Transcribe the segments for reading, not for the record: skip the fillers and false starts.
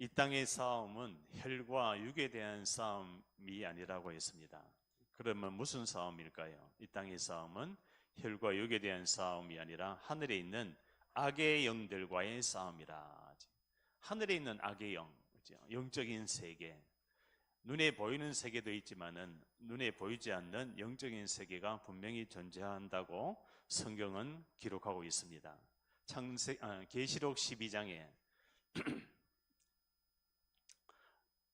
이 땅의 싸움은 혈과 육에 대한 싸움이 아니라고 했습니다. 그러면 무슨 싸움일까요? 이 땅의 싸움은 혈과 육에 대한 싸움이 아니라 하늘에 있는 악의 영들과의 싸움이라. 하늘에 있는 악의 영, 영적인 세계, 눈에 보이는 세계도 있지만은 눈에 보이지 않는 영적인 세계가 분명히 존재한다고 성경은 기록하고 있습니다. 계시록 12장에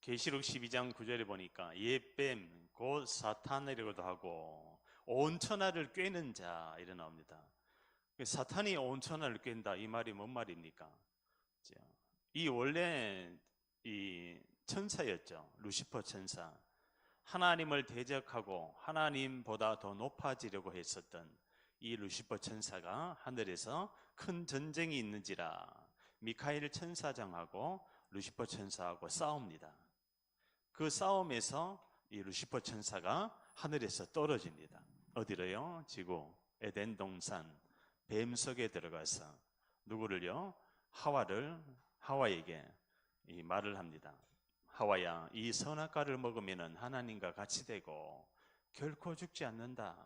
계시록 12장 9절에 보니까 옛뱀 곧 사탄이라고도 하고 온 천하를 꿰는 자 이래 나옵니다. 사탄이 온 천하를 꿰는다 이 말이 뭔 말입니까? 이 원래 이 천사였죠. 루시퍼 천사. 하나님을 대적하고 하나님보다 더 높아지려고 했었던 이 루시퍼 천사가 하늘에서 큰 전쟁이 있는지라 미카엘 천사장하고 루시퍼 천사하고 싸웁니다. 그 싸움에서 이 루시퍼 천사가 하늘에서 떨어집니다. 어디로요? 지구, 에덴 동산, 뱀 속에 들어가서 누구를요? 하와에게 이 말을 합니다. 하와야, 이 선악과를 먹으면 하나님과 같이 되고 결코 죽지 않는다.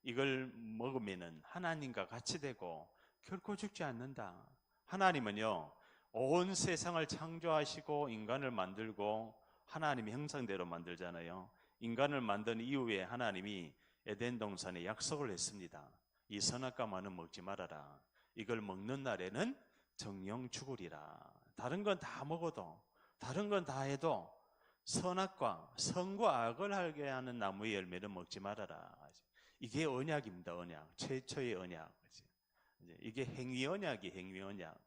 이걸 먹으면 하나님과 같이 되고 결코 죽지 않는다. 하나님은요, 온 세상을 창조하시고 인간을 만들고 하나님의 형상대로 만들잖아요. 인간을 만든 이후에 하나님이 에덴 동산에 약속을 했습니다. 이 선악과만은 먹지 말아라. 이걸 먹는 날에는 정령 죽으리라. 다른 건 다 먹어도, 다른 건 다 해도 선악과, 선과 악을 알게 하는 나무의 열매는 먹지 말아라. 이게 언약입니다. 언약. 최초의 언약. 이게 행위 언약이 행위 언약.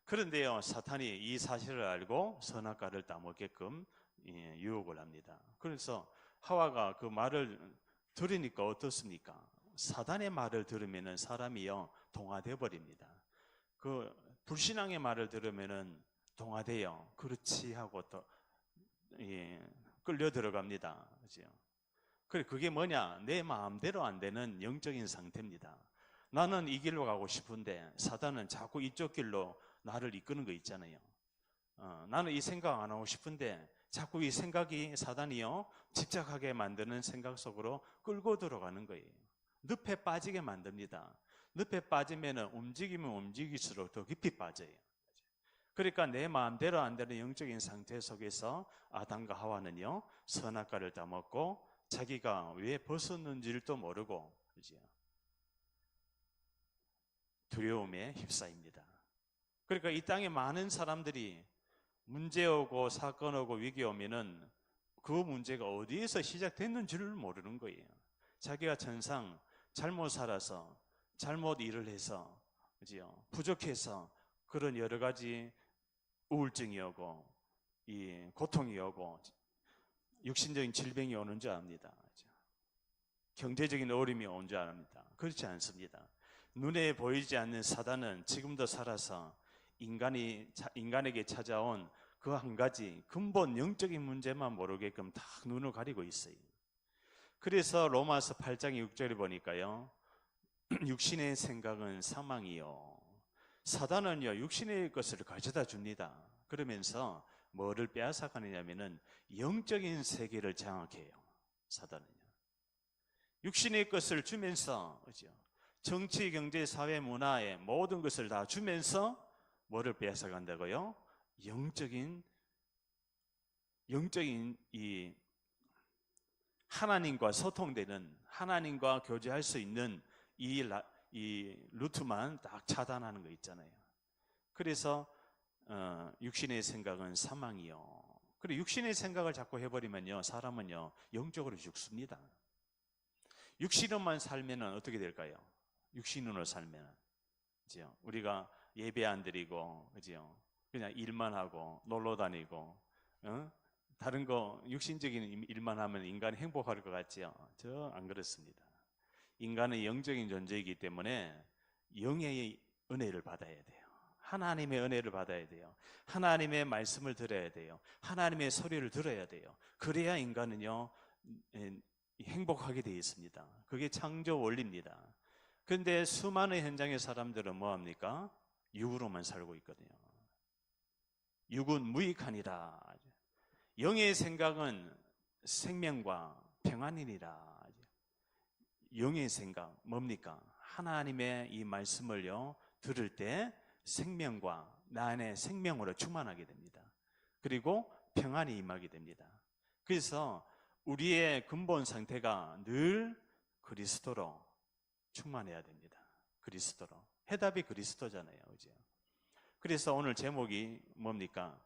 그런데요, 사탄이 이 사실을 알고 선악과를 따먹게끔 유혹을 합니다. 그래서 하와가 그 말을 들으니까 어떻습니까? 사단의 말을 들으면 사람이요, 동화돼 버립니다. 그 불신앙의 말을 들으면은 동화돼요. 그렇지 하고 또 끌려 들어갑니다. 그죠? 그래, 그게 뭐냐? 내 마음대로 안 되는 영적인 상태입니다. 나는 이 길로 가고 싶은데 사단은 자꾸 이쪽 길로 나를 이끄는 거 있잖아요. 나는 이 생각 안 하고 싶은데 자꾸 이 생각이 사단이요, 집착하게 만드는 생각 속으로 끌고 들어가는 거예요. 늪에 빠지게 만듭니다. 늪에 빠지면 움직이면 움직일수록 더 깊이 빠져요. 그러니까 내 마음대로 안 되는 영적인 상태 속에서 아담과 하와는요, 선악과를 따먹고 자기가 왜 벗었는지를 모르고, 그죠? 두려움에 휩싸입니다. 그러니까 이 땅에 많은 사람들이 문제 오고 사건 오고 위기 오면은 그 문제가 어디에서 시작됐는지를 모르는 거예요. 자기가 천상 잘못 살아서, 잘못 일을 해서, 그죠? 부족해서 그런 여러 가지 우울증이 오고, 이 고통이 오고, 육신적인 질병이 오는 줄 압니다. 그죠? 경제적인 어려움이 온 줄 압니다. 그렇지 않습니다. 눈에 보이지 않는 사단은 지금도 살아서 인간에게 찾아온 그 한 가지 근본 영적인 문제만 모르게끔 다 눈을 가리고 있어요. 그래서 로마서 8장 6절에 보니까요, 육신의 생각은 사망이요, 사단은요 육신의 것을 가져다 줍니다. 그러면서 뭐를 빼앗아가느냐면은 영적인 세계를 장악해요. 사단은요 육신의 것을 주면서, 그죠? 정치, 경제, 사회, 문화의 모든 것을 다 주면서 뭐를 빼앗아간다고요? 영적인 이 하나님과 소통되는, 하나님과 교제할 수 있는 이 루트만 딱 차단하는 거 있잖아요. 그래서 육신의 생각은 사망이요. 그리고 육신의 생각을 자꾸 해버리면요, 사람은요 영적으로 죽습니다. 육신으로만 살면 어떻게 될까요? 육신으로 살면, 그죠? 우리가 예배 안 드리고, 그죠? 그냥 일만 하고 놀러 다니고, 다른 거 육신적인 일만 하면 인간이 행복할 것 같지요? 저 안 그렇습니다. 인간은 영적인 존재이기 때문에 영의 은혜를 받아야 돼요. 하나님의 은혜를 받아야 돼요. 하나님의 말씀을 들어야 돼요. 하나님의 소리를 들어야 돼요. 그래야 인간은요 행복하게 되어 있습니다. 그게 창조 원리입니다. 그런데 수많은 현장의 사람들은 뭐합니까? 육으로만 살고 있거든요. 육은 무익하니라. 영의 생각은 생명과 평안이니라. 영의 생각 뭡니까? 하나님의 이 말씀을요 들을 때 생명과 나 안에 생명으로 충만하게 됩니다. 그리고 평안이 임하게 됩니다. 그래서 우리의 근본 상태가 늘 그리스도로 충만해야 됩니다. 그리스도로. 해답이 그리스도잖아요. 그죠? 그래서 오늘 제목이 뭡니까?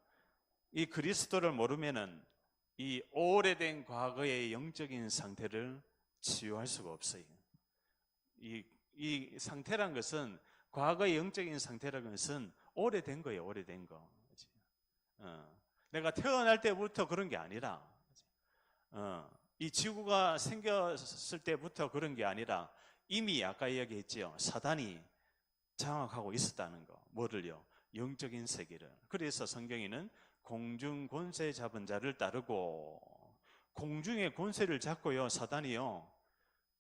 이 그리스도를 모르면은 이 오래된 과거의 영적인 상태를 치유할 수가 없어요. 이 상태란 것은, 과거의 영적인 상태라는 것은 오래된 거예요. 오래된 거. 내가 태어날 때부터 그런 게 아니라, 이 지구가 생겼을 때부터 그런 게 아니라 이미 아까 이야기했지요. 사단이 장악하고 있었다는 거. 뭐를요? 영적인 세계를. 그래서 성경에는 공중 권세 잡은 자를 따르고, 공중의 권세를 잡고요 사단이요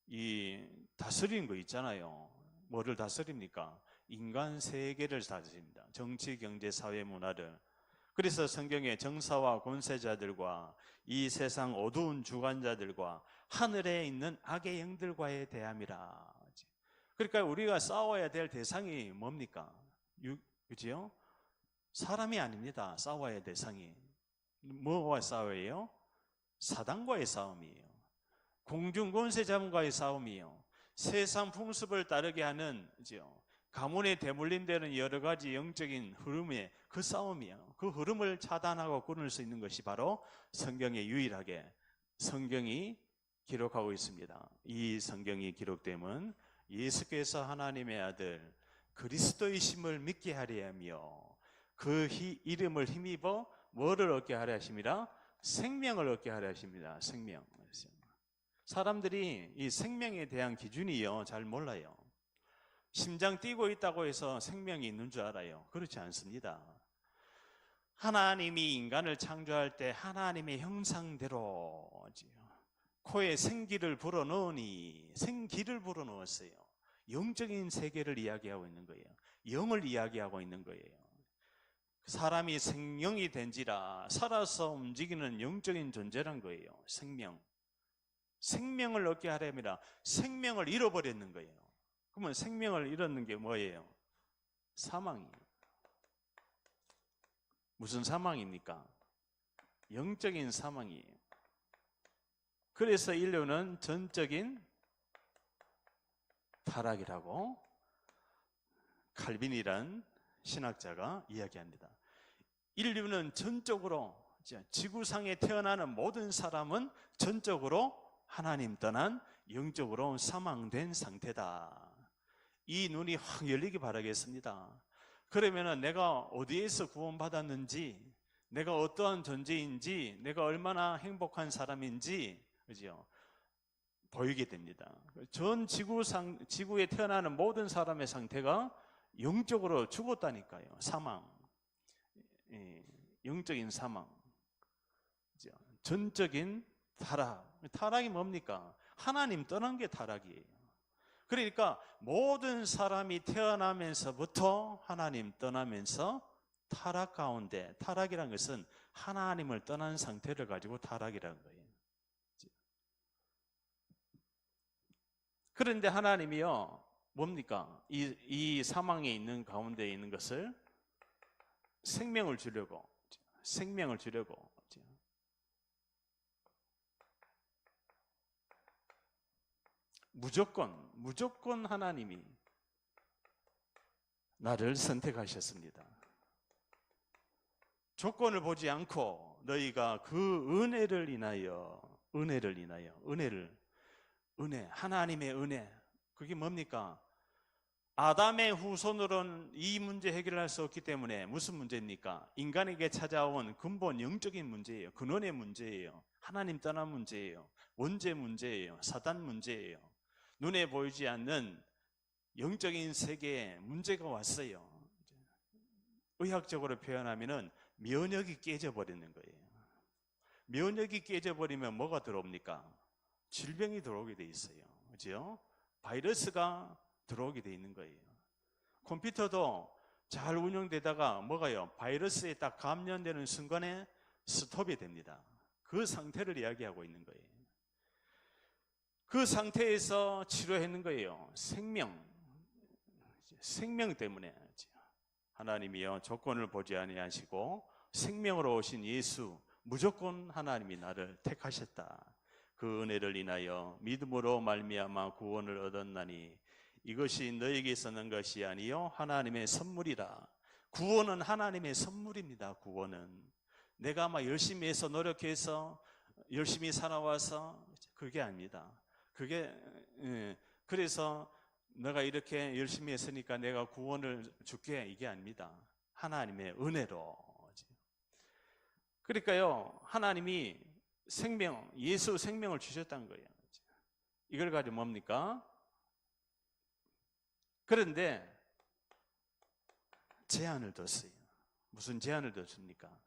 이 다스리는 거 있잖아요. 뭐를 다스립니까? 인간 세계를 다스립니다. 정치, 경제, 사회, 문화를. 그래서 성경에 정사와 권세자들과 이 세상 어두운 주관자들과 하늘에 있는 악의 영들과의 대함이라. 그러니까 우리가 싸워야 될 대상이 뭡니까? 그지요? 사람이 아닙니다. 싸워야 할 대상이. 뭐와 싸워요? 사단과의 싸움이에요. 공중 권세자들과의 싸움이에요. 세상 풍습을 따르게 하는 가문에 대물림되는 여러 가지 영적인 흐름의 그 싸움이에요. 그 흐름을 차단하고 끊을 수 있는 것이 바로 성경에 유일하게 성경이 기록하고 있습니다. 이 성경이 기록되면 예수께서 하나님의 아들 그리스도이심을 믿게 하려 하며 그 이름을 힘입어 뭐를 얻게 하려 하심이라? 생명을 얻게 하려 하십니다. 생명. 사람들이 이 생명에 대한 기준이요 잘 몰라요. 심장 뛰고 있다고 해서 생명이 있는 줄 알아요. 그렇지 않습니다. 하나님이 인간을 창조할 때 하나님의 형상대로 코에 생기를 불어넣으니 생기를 불어넣었어요. 영적인 세계를 이야기하고 있는 거예요. 영을 이야기하고 있는 거예요. 사람이 생명이 된지라 살아서 움직이는 영적인 존재란 거예요. 생명을 얻게 하려면 생명을 잃어버렸는 거예요. 그러면 생명을 잃었는 게 뭐예요? 사망이에요. 무슨 사망입니까? 영적인 사망이에요. 그래서 인류는 전적인 타락이라고 칼빈이란 신학자가 이야기합니다. 인류는 전적으로, 지구상에 태어나는 모든 사람은 전적으로 하나님 떠난 영적으로 사망된 상태다. 이 눈이 확 열리기 바라겠습니다. 그러면 내가 어디에서 구원받았는지, 내가 어떠한 존재인지, 내가 얼마나 행복한 사람인지, 그죠? 보이게 됩니다. 전 지구에 태어나는 모든 사람의 상태가 영적으로 죽었다니까요. 사망. 영적인 사망. 그죠? 전적인 타락. 타락이 뭡니까? 하나님 떠난 게 타락이에요. 그러니까 모든 사람이 태어나면서부터 하나님 떠나면서 타락 가운데, 타락이라는 것은 하나님을 떠난 상태를 가지고 타락이라는 거예요. 그런데 하나님이요 뭡니까? 이 사망에 있는 가운데 있는 것을 생명을 주려고 무조건 하나님이 나를 선택하셨습니다. 조건을 보지 않고 너희가 그 은혜를 인하여 은혜, 하나님의 은혜, 그게 뭡니까? 아담의 후손으로는 이 문제 해결할 수 없기 때문에 무슨 문제입니까? 인간에게 찾아온 근본 영적인 문제예요. 근원의 문제예요. 하나님 떠난 문제예요. 원죄 문제예요. 사단 문제예요. 눈에 보이지 않는 영적인 세계에 문제가 왔어요. 의학적으로 표현하면은 면역이 깨져버리는 거예요. 면역이 깨져버리면 뭐가 들어옵니까? 질병이 들어오게 돼 있어요. 그죠? 바이러스가 들어오게 돼 있는 거예요. 컴퓨터도 잘 운영되다가 뭐가요? 바이러스에 딱 감염되는 순간에 스톱이 됩니다. 그 상태를 이야기하고 있는 거예요. 그 상태에서 치료했는 거예요. 생명 때문에. 하나님이요 조건을 보지 아니하시고 생명으로 오신 예수, 무조건 하나님이 나를 택하셨다. 그 은혜를 인하여 믿음으로 말미암아 구원을 얻었나니 이것이 너에게서 난 것이 아니요 하나님의 선물이라. 구원은 하나님의 선물입니다. 구원은 내가 막 열심히 해서 노력해서 열심히 살아와서 그게 아닙니다. 그게 그래서 내가 이렇게 열심히 했으니까 내가 구원을 줄게, 이게 아닙니다. 하나님의 은혜로. 그러니까요, 하나님이 생명, 예수 생명을 주셨다는 거예요. 이걸 가지고 뭡니까? 그런데 제한을 뒀어요. 무슨 제한을 뒀습니까?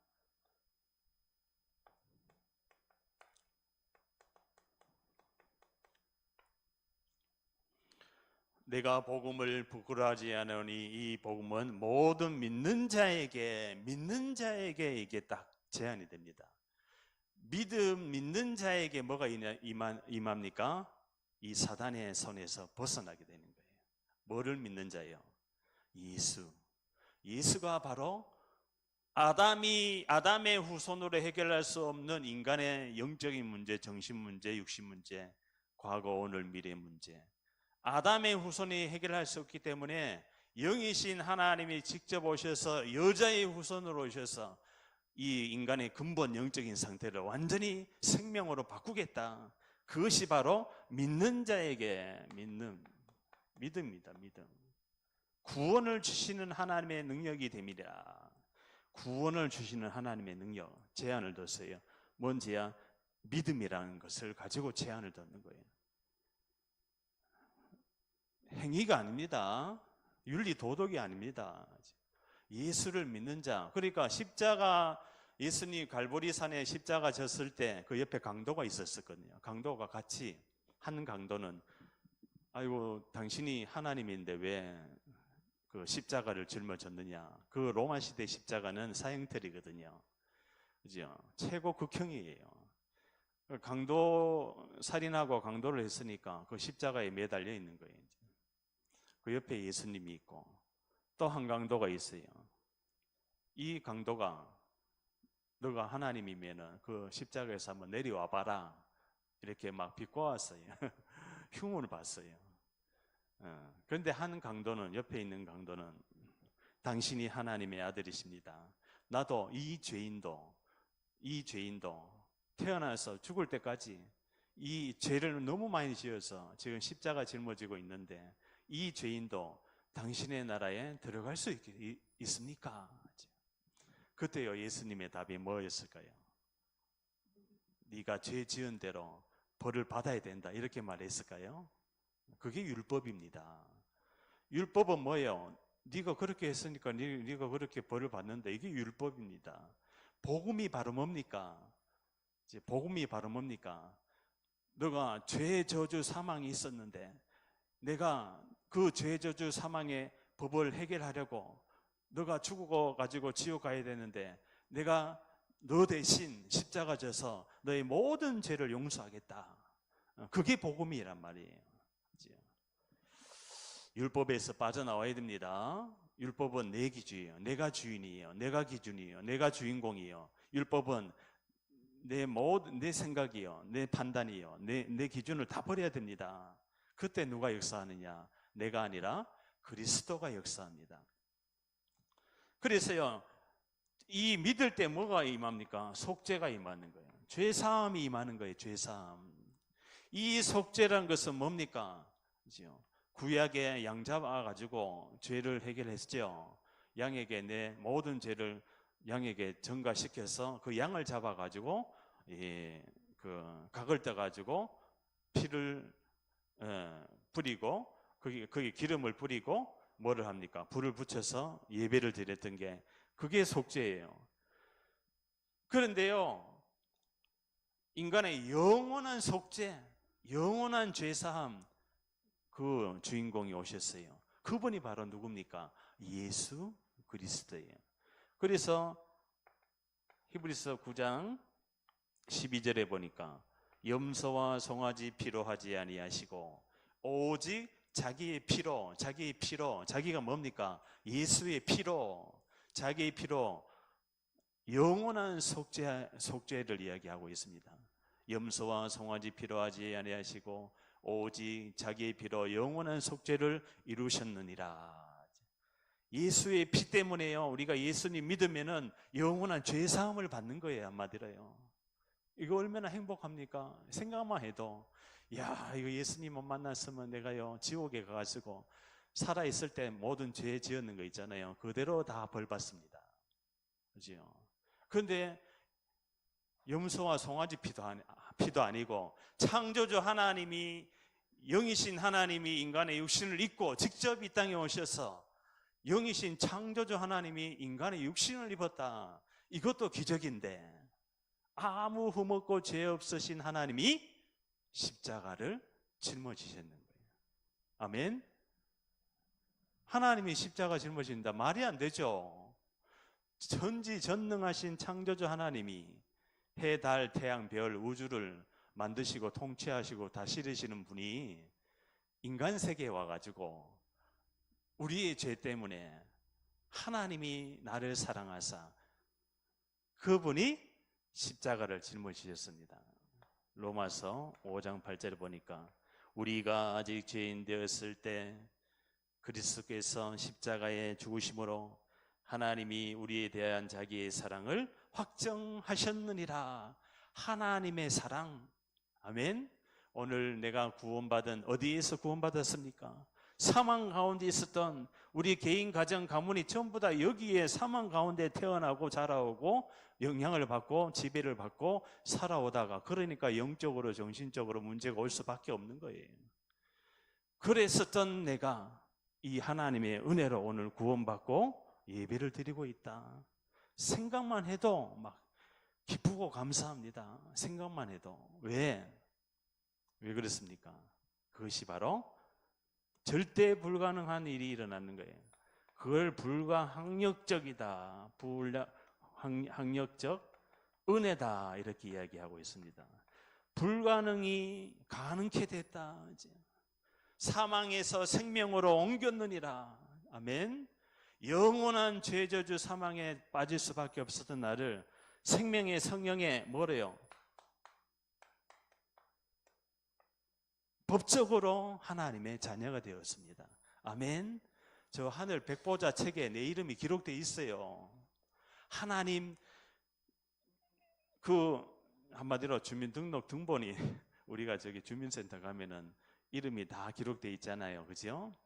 내가 복음을 부끄러워하지 않으니 이 복음은 모든 믿는 자에게 이게 딱 제한이 됩니다. 믿는 자에게 뭐가 임합니까? 이 사단의 손에서 벗어나게 되는 거예요. 뭐를 믿는 자예요? 예수가 바로 아담의 후손으로 해결할 수 없는 인간의 영적인 문제, 정신 문제, 육신 문제, 과거, 오늘, 미래 문제, 아담의 후손이 해결할 수 없기 때문에 영이신 하나님이 직접 오셔서 여자의 후손으로 오셔서 이 인간의 근본 영적인 상태를 완전히 생명으로 바꾸겠다. 그것이 바로 믿는 자에게 믿음입니다. 믿음. 구원을 주시는 하나님의 능력이 됩니다. 구원을 주시는 하나님의 능력, 제한을 뒀어요. 뭔 제한? 믿음이라는 것을 가지고 제한을 뒀는 거예요. 행위가 아닙니다. 윤리 도덕이 아닙니다. 예수를 믿는 자. 그러니까 십자가, 예수님 갈보리산에 십자가 졌을 때 그 옆에 강도가 있었거든요. 강도가 같이, 한 강도는 아이고 당신이 하나님인데 왜 그 십자가를 짊어졌느냐. 그 로마 시대 십자가는 사형틀이거든요. 그죠? 최고 극형이에요. 강도 살인하고 강도를 했으니까 그 십자가에 매달려 있는 거예요. 그 옆에 예수님이 있고 또 한 강도가 있어요. 이 강도가 너가 하나님이면은 그 십자가에서 한번 내려와 봐라. 이렇게 막 비꼬았어요. 흉을 봤어요. 그런데 한 강도는, 옆에 있는 강도는 당신이 하나님의 아들이십니다. 나도 이 죄인도 태어나서 죽을 때까지 이 죄를 너무 많이 지어서 지금 십자가 짊어지고 있는데 이 죄인도 당신의 나라에 들어갈 수 있습니까? 그때요 예수님의 답이 뭐였을까요? 네가 죄 지은 대로 벌을 받아야 된다 이렇게 말했을까요? 그게 율법입니다. 율법은 뭐예요? 네가 그렇게 했으니까 네가 그렇게 벌을 받는다. 이게 율법입니다. 복음이 바로 뭡니까? 이제 복음이 바로 뭡니까? 너가 죄 저주 사망이 있었는데 내가 그 죄 저주 사망의 법을 해결하려고 너가 죽어가지고 지옥 가야 되는데 내가 너 대신 십자가 져서 너의 모든 죄를 용서하겠다. 그게 복음이란 말이에요. 율법에서 빠져나와야 됩니다. 율법은 내 기준이에요. 내가 주인이에요. 내가 기준이에요. 내가 주인공이에요. 율법은 내 생각이요. 내 판단이요. 내 기준을 다 버려야 됩니다. 그때 누가 역사하느냐? 내가 아니라 그리스도가 역사합니다. 그래서요, 이 믿을 때 뭐가 임합니까? 속죄가 임하는 거예요. 죄사함이 임하는 거예요. 죄사함. 이 속죄란 것은 뭡니까? 구약에 양 잡아가지고 죄를 해결했죠. 양에게 내 모든 죄를 양에게 전가시켜서 그 양을 잡아가지고 그 각을 떠가지고 피를 뿌리고 거기 기름을 뿌리고 뭐를 합니까? 불을 붙여서 예배를 드렸던 게 그게 속죄예요. 그런데요, 인간의 영원한 속죄, 영원한 죄사함, 그 주인공이 오셨어요. 그분이 바로 누굽니까? 예수 그리스도예요. 그래서 히브리서 9장 12절에 보니까 염소와 송아지 피로 하지 아니하시고 오직 자기의 피로, 자기가 뭡니까? 예수의 피로, 자기의 피로 영원한 속죄를 이야기하고 있습니다. 염소와 송아지 피로 하지 아니하시고 오직 자기의 피로 영원한 속죄를 이루셨느니라. 예수의 피 때문에요. 우리가 예수님 믿으면은 영원한 죄 사함을 받는 거예요. 한마디로요. 이거 얼마나 행복합니까? 생각만 해도 야, 이거 예수님만 만났으면 내가요 지옥에 가가지고 살아있을 때 모든 죄 지었는 거 있잖아요. 그대로 다 벌 받습니다. 그죠? 그런데 염소와 송아지 피도 아니고 창조주 하나님이, 영이신 하나님이 인간의 육신을 입고 직접 이 땅에 오셔서 영이신 창조주 하나님이 인간의 육신을 입었다. 이것도 기적인데 아무 흠없고 죄 없으신 하나님이 십자가를 짊어지셨는 거예요. 아멘. 하나님이 십자가 짊어진다. 말이 안 되죠. 전지전능하신 창조주 하나님이 해, 달, 태양, 별, 우주를 만드시고 통치하시고 다스리시는 분이 인간 세계에 와가지고 우리의 죄 때문에 하나님이 나를 사랑하사 그분이 십자가를 짊어지셨습니다. 로마서 5장 8절을 보니까 우리가 아직 죄인 되었을 때 그리스도께서 십자가에 죽으심으로 하나님이 우리에 대한 자기의 사랑을 확정하셨느니라. 하나님의 사랑. 아멘. 오늘 내가 구원받은, 어디에서 구원받았습니까? 사망 가운데 있었던 우리 개인 가정 가문이 전부 다 여기에 사망 가운데 태어나고 자라오고 영향을 받고 지배를 받고 살아오다가, 그러니까 영적으로 정신적으로 문제가 올 수밖에 없는 거예요. 그랬었던 내가 이 하나님의 은혜로 오늘 구원받고 예배를 드리고 있다. 생각만 해도 막 기쁘고 감사합니다. 생각만 해도. 왜 그렇습니까? 그것이 바로 절대 불가능한 일이 일어나는 거예요. 그걸 불가항력적이다, 항력적 은혜다, 이렇게 이야기하고 있습니다. 불가능이 가능케 됐다. 사망에서 생명으로 옮겼느니라. 아멘. 영원한 죄저주 사망에 빠질 수밖에 없었던 나를 생명의 성령에 뭐래요? 법적으로 하나님의 자녀가 되었습니다. 아멘. 저 하늘 백보자 책에 내 이름이 기록되어 있어요. 하나님, 한마디로 주민등록 등본이 우리가 저기 주민센터 가면은 이름이 다 기록되어 있잖아요. 그죠?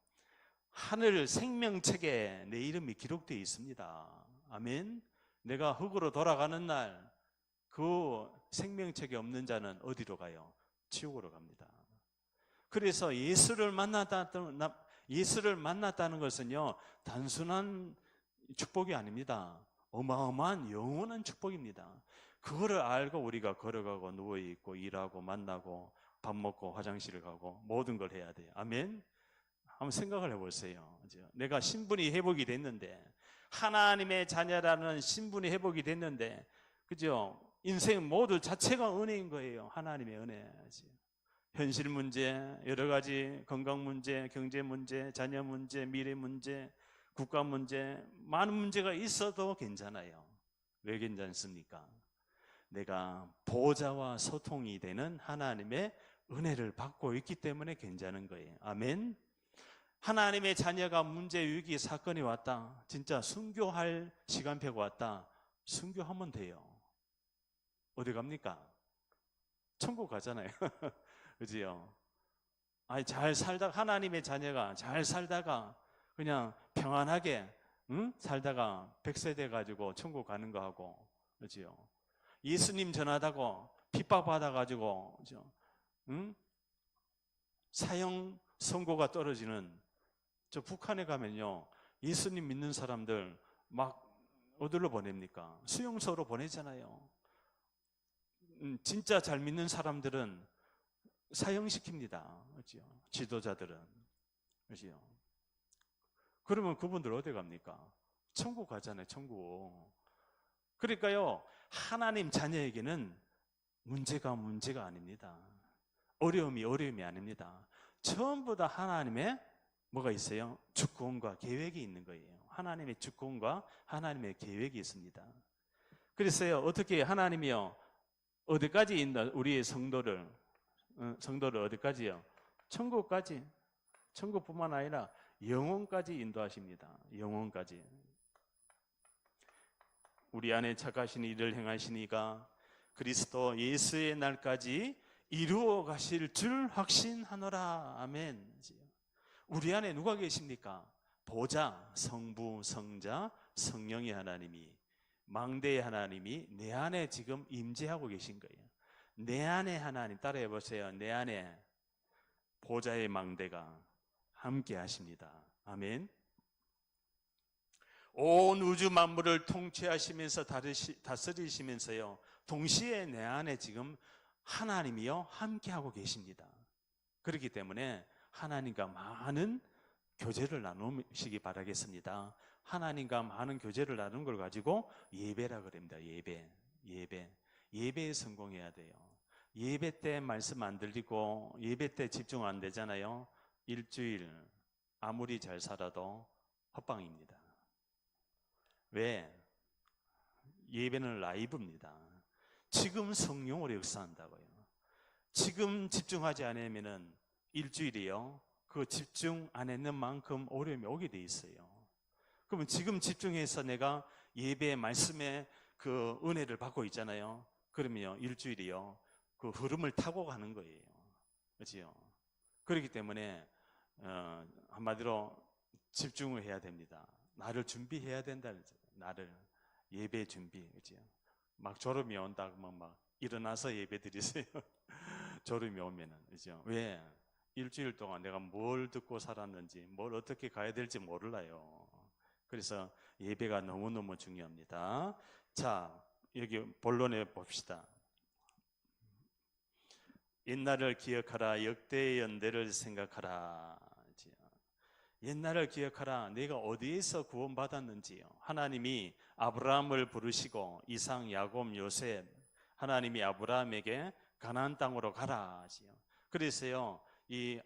하늘 생명책에 내 이름이 기록되어 있습니다. 아멘. 내가 흙으로 돌아가는 날 그 생명책에 없는 자는 어디로 가요? 지옥으로 갑니다. 그래서 예수를 만났다는 것은요, 단순한 축복이 아닙니다. 어마어마한 영원한 축복입니다. 그거를 알고 우리가 걸어가고 누워있고 일하고 만나고 밥 먹고 화장실 가고 모든 걸 해야 돼요. 아멘. 한번 생각을 해보세요. 내가 신분이 회복이 됐는데, 하나님의 자녀라는 신분이 회복이 됐는데, 그죠? 인생 모두 자체가 은혜인 거예요. 하나님의 은혜. 현실 문제, 여러 가지 건강 문제, 경제 문제, 자녀 문제, 미래 문제, 국가 문제, 많은 문제가 있어도 괜찮아요. 왜 괜찮습니까? 내가 보호자와 소통이 되는 하나님의 은혜를 받고 있기 때문에 괜찮은 거예요. 아멘. 하나님의 자녀가 문제, 위기, 사건이 왔다. 진짜 순교할 시간표가 왔다. 순교하면 돼요. 어디 갑니까? 천국 가잖아요. 그지요? 아니, 잘 살다가, 하나님의 자녀가 잘 살다가 그냥 평안하게 살다가 100세 돼가지고 천국 가는 거 하고, 그지요? 예수님 전하다고 핍박받아가지고, 그죠? 사형 선고가 떨어지는, 저 북한에 가면요, 예수님 믿는 사람들 막 어디로 보냅니까? 수용소로 보내잖아요. 진짜 잘 믿는 사람들은 사형시킵니다. 그렇죠? 지도자들은. 그렇죠? 그러면 그분들 어디 갑니까? 천국 가잖아요, 천국. 그러니까요, 하나님 자녀에게는 문제가 아닙니다. 어려움이 아닙니다. 전부 다 하나님의 뭐가 있어요? 주권과 계획이 있는 거예요. 하나님의 주권과 하나님의 계획이 있습니다. 그래서요, 어떻게 하나님이요, 어디까지 인도, 우리의 성도를 어디까지요? 천국까지. 천국뿐만 아니라 영혼까지 인도하십니다. 영혼까지. 우리 안에 착하신 일을 행하시니가 그리스도 예수의 날까지 이루어 가실 줄 확신하노라. 아멘. 우리 안에 누가 계십니까? 보좌, 성부, 성자, 성령의 하나님이, 망대의 하나님이 내 안에 지금 임재하고 계신 거예요. 내 안에 하나님, 따라해 보세요. 내 안에 보좌의 망대가 함께 하십니다. 아멘. 온 우주 만물을 통치하시면서 다스리시면서요, 동시에 내 안에 지금 하나님이요 함께 하고 계십니다. 그렇기 때문에 하나님과 많은 교제를 나누시기 바라겠습니다. 하나님과 많은 교제를 나누는 걸 가지고 예배라 그럽니다. 예배에 성공해야 돼요. 예배 때 말씀 안 들리고 예배 때 집중 안 되잖아요. 일주일 아무리 잘 살아도 헛방입니다. 왜? 예배는 라이브입니다. 지금 성령으로 역사한다고요. 지금 집중하지 않으면은 일주일이요, 그 집중 안 했는 만큼 어려움이 오게 돼 있어요. 그러면 지금 집중해서 내가 예배 말씀에 그 은혜를 받고 있잖아요. 그러면 일주일이요, 그 흐름을 타고 가는 거예요. 그렇죠? 그렇기 때문에 한마디로 집중을 해야 됩니다. 나를 준비해야 된다. 나를 예배 준비. 그렇죠? 막 졸음이 온다 그러면 막 일어나서 예배 드리세요. 졸음이 오면은. 그렇죠? 왜? 일주일 동안 내가 뭘 듣고 살았는지, 뭘 어떻게 가야 될지 몰라요. 그래서 예배가 너무너무 중요합니다. 자, 여기 본론에 봅시다. 옛날을 기억하라, 역대의 연대를 생각하라. 옛날을 기억하라. 내가 어디에서 구원받았는지요. 하나님이 아브라함을 부르시고 이삭, 야곱, 요셉, 하나님이 아브라함에게 가나안 땅으로 가라 하지요. 그래서요, 이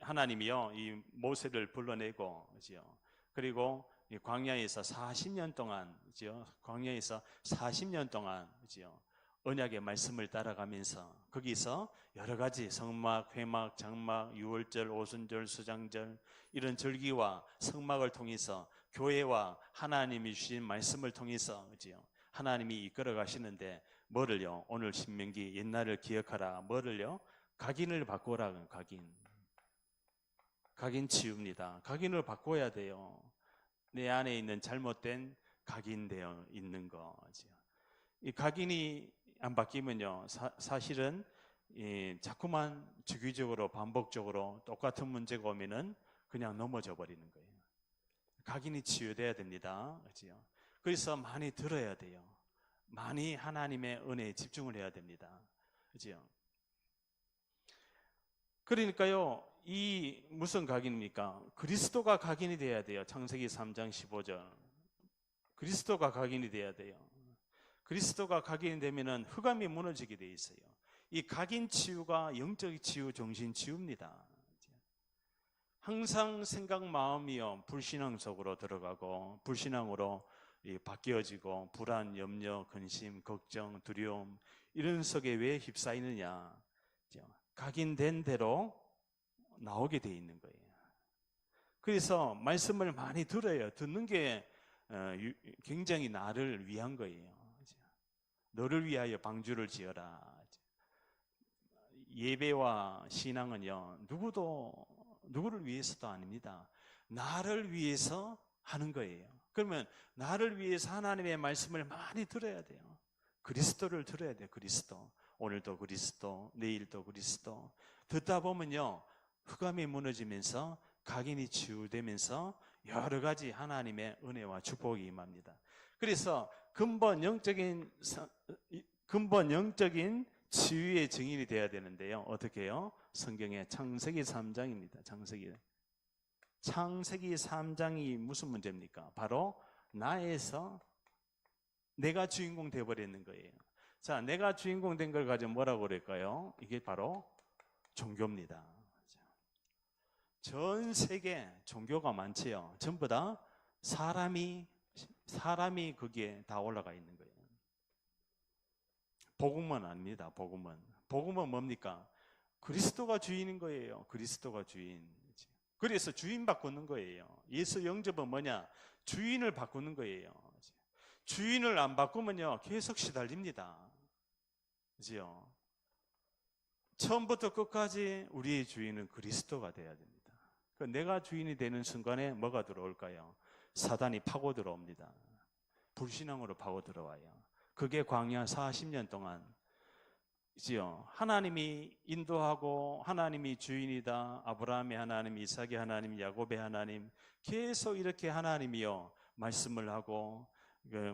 하나님이요, 이 모세를 불러내고, 그죠? 그리고 이 광야에서 40년 동안, 그죠? 광야에서 40년 동안, 그죠? 언약의 말씀을 따라가면서 거기서 여러 가지 성막, 회막, 장막, 유월절, 오순절, 수장절 이런 절기와 성막을 통해서 교회와 하나님이 주신 말씀을 통해서, 그죠? 하나님이 이끌어 가시는데 뭐를요? 오늘 신명기 옛날을 기억하라. 뭐를요? 각인을 바꾸라. 각인 치웁니다. 각인을 바꿔야 돼요. 내 안에 있는 잘못된 각인되어 있는 거죠. 이 각인이 안 바뀌면요, 사실은 자꾸만 주기적으로 반복적으로 똑같은 문제가 오면은 그냥 넘어져 버리는 거예요. 각인이 치유돼야 됩니다. 그렇죠? 그래서 많이 들어야 돼요. 많이 하나님의 은혜에 집중을 해야 됩니다. 그렇죠? 그러니까요, 이 무슨 각인입니까? 그리스도가 각인이 돼야 돼요. 창세기 3장 15절. 그리스도가 각인이 돼야 돼요. 그리스도가 각인이 되면은 흑암이 무너지게 돼 있어요. 이 각인 치유가 영적 치유, 정신 치유입니다. 항상 생각, 마음이요 불신앙 속으로 들어가고 불신앙으로 바뀌어지고 불안, 염려, 근심, 걱정, 두려움 이런 속에 왜 휩싸이느냐? 각인된 대로 나오게 돼 있는 거예요. 그래서 말씀을 많이 들어요. 듣는 게 굉장히 나를 위한 거예요. 너를 위하여 방주를 지어라. 예배와 신앙은요, 누구를 위해서도 아닙니다. 나를 위해서 하는 거예요. 그러면 나를 위해서 하나님의 말씀을 많이 들어야 돼요. 그리스도를 들어야 돼요. 그리스도. 오늘도 그리스도, 내일도 그리스도. 듣다 보면요, 흑암이 무너지면서 각인이 치유되면서 여러 가지 하나님의 은혜와 축복이 임합니다. 그래서 근본 영적인 치유의 증인이 되어야 되는데요. 어떻게 해요? 성경에 창세기 3장입니다. 창세기 3장이 무슨 문제입니까? 바로 나에서 내가 주인공 되어버리는 거예요. 자, 내가 주인공 된 걸 가지고 뭐라고 그럴까요? 이게 바로 종교입니다. 전 세계 종교가 많지요. 전부 다 사람이 거기에 다 올라가 있는 거예요. 복음은 아닙니다. 복음은 뭡니까? 그리스도가 주인인 거예요. 그리스도가 주인. 그래서 주인 바꾸는 거예요. 예수 영접은 뭐냐? 주인을 바꾸는 거예요. 주인을 안 바꾸면요 계속 시달립니다. 그죠? 처음부터 끝까지 우리의 주인은 그리스도가 돼야 됩니다. 내가 주인이 되는 순간에 뭐가 들어올까요? 사단이 파고 들어옵니다. 불신앙으로 파고 들어와요. 그게 광야 40년 동안 이지요. 하나님이 인도하고 하나님이 주인이다. 아브라함의 하나님, 이삭의 하나님, 야곱의 하나님, 계속 이렇게 하나님이요 말씀을 하고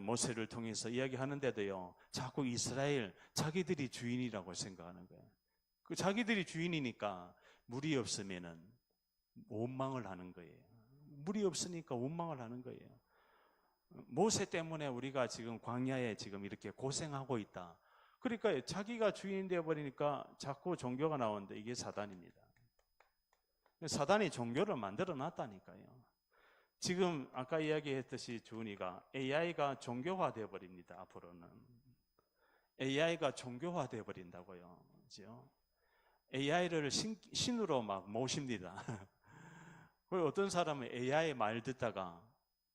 모세를 통해서 이야기하는데도요 자꾸 이스라엘 자기들이 주인이라고 생각하는 거예요. 그 자기들이 주인이니까 물이 없으면은 원망을 하는 거예요. 물이 없으니까 원망을 하는 거예요. 모세 때문에 우리가 지금 광야에 지금 이렇게 고생하고 있다. 그러니까 자기가 주인이 되어버리니까 자꾸 종교가 나오는데 이게 사단입니다. 사단이 종교를 만들어 놨다니까요. 지금 아까 이야기했듯이 주은이가 AI가 종교화 되어버립니다. 앞으로는 AI가 종교화 되어버린다고요. 그렇죠? AI를 신으로 막 모십니다. 그리고 어떤 사람은 AI 말 듣다가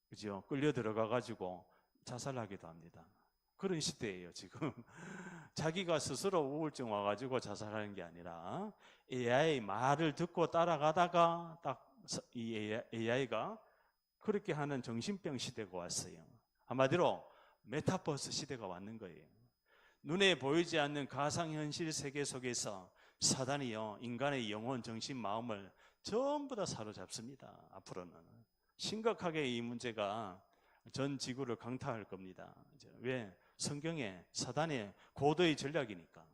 그죠? 끌려 들어가 가지고 자살하기도 합니다. 그런 시대예요 지금. 자기가 스스로 우울증 와가지고 자살하는 게 아니라 AI 말을 듣고 따라가다가 딱 이 AI가 그렇게 하는 정신병 시대가 왔어요. 한마디로 메타버스 시대가 왔는 거예요. 눈에 보이지 않는 가상현실 세계 속에서 사단이요 인간의 영혼, 정신, 마음을 전부 다 사로잡습니다. 앞으로는 심각하게 이 문제가 전 지구를 강타할 겁니다. 왜? 성경에 사단의 고도의 전략이니까.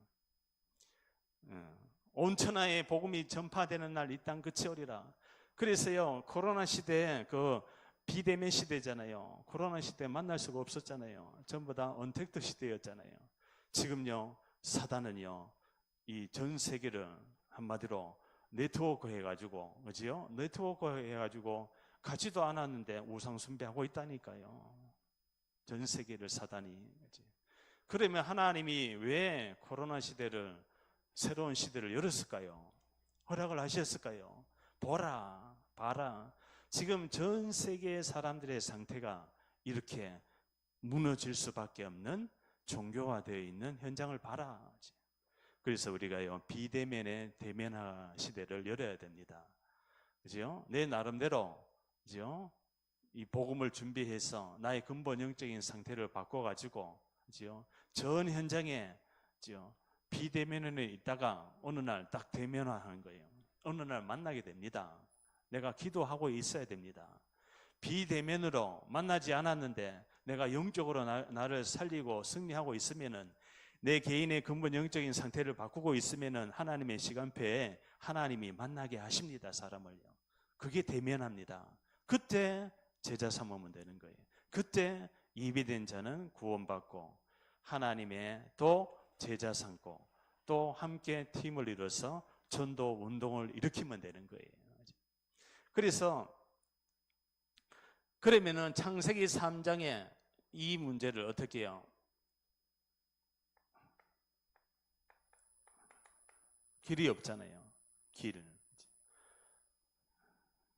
온 천하에 복음이 전파되는 날 이 땅 끝이 오리라. 그래서요 코로나 시대에 그 비대면 시대잖아요. 코로나 시대에 만날 수가 없었잖아요. 전부 다 언택트 시대였잖아요. 지금요 사단은요 이 전 세계를 한마디로 네트워크 해가지고 그지요? 네트워크 해가지고 가지도 않았는데 우상 숭배하고 있다니까요. 전 세계를 사단이. 그러면 하나님이 왜 코로나 시대를 새로운 시대를 열었을까요? 허락을 하셨을까요? 봐라. 지금 전 세계 사람들의 상태가 이렇게 무너질 수밖에 없는 종교화되어 있는 현장을 봐라. 그래서 우리가요 비대면의 대면화 시대를 열어야 됩니다. 그죠? 내 나름대로 그죠? 이 복음을 준비해서 나의 근본 영적인 상태를 바꿔가지고 그죠? 전 현장에 그죠? 비대면에 있다가 어느 날 딱 대면화하는 거예요. 어느 날 만나게 됩니다. 내가 기도하고 있어야 됩니다. 비대면으로 만나지 않았는데 내가 영적으로 나를 살리고 승리하고 있으면은 내 개인의 근본 영적인 상태를 바꾸고 있으면은 하나님의 시간표에 하나님이 만나게 하십니다. 사람을요. 그게 대면합니다. 그때 제자 삼으면 되는 거예요. 그때 예비된 자는 구원받고 하나님의 또 제자 삼고 또 함께 팀을 이뤄서 전도 운동을 일으키면 되는 거예요. 그래서 그러면은 창세기 3장에 이 문제를 어떻게 해요? 길이 없잖아요. 길.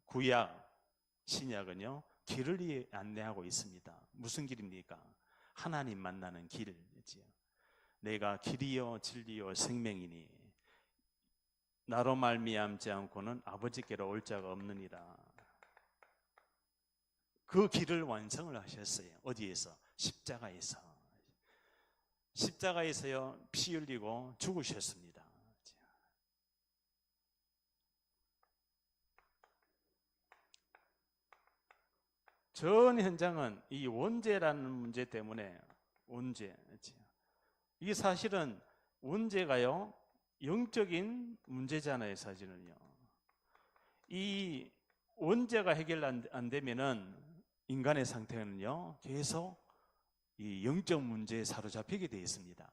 구약, 신약은요 길을 안내하고 있습니다. 무슨 길입니까? 하나님 만나는 길이지요. 내가 길이요 진리요 생명이니 나로 말미암지 않고는 아버지께로 올 자가 없느니라. 그 길을 완성을 하셨어요. 어디에서? 십자가에서. 십자가에서요 피 흘리고 죽으셨습니다. 전 현장은 이 원죄라는 문제 때문에 원죄. 이게 사실은 원죄가요 영적인 문제잖아요. 사실은요. 이 원죄가 해결 안 되면은 인간의 상태는요, 계속 이 영적 문제에 사로잡히게 되어 있습니다.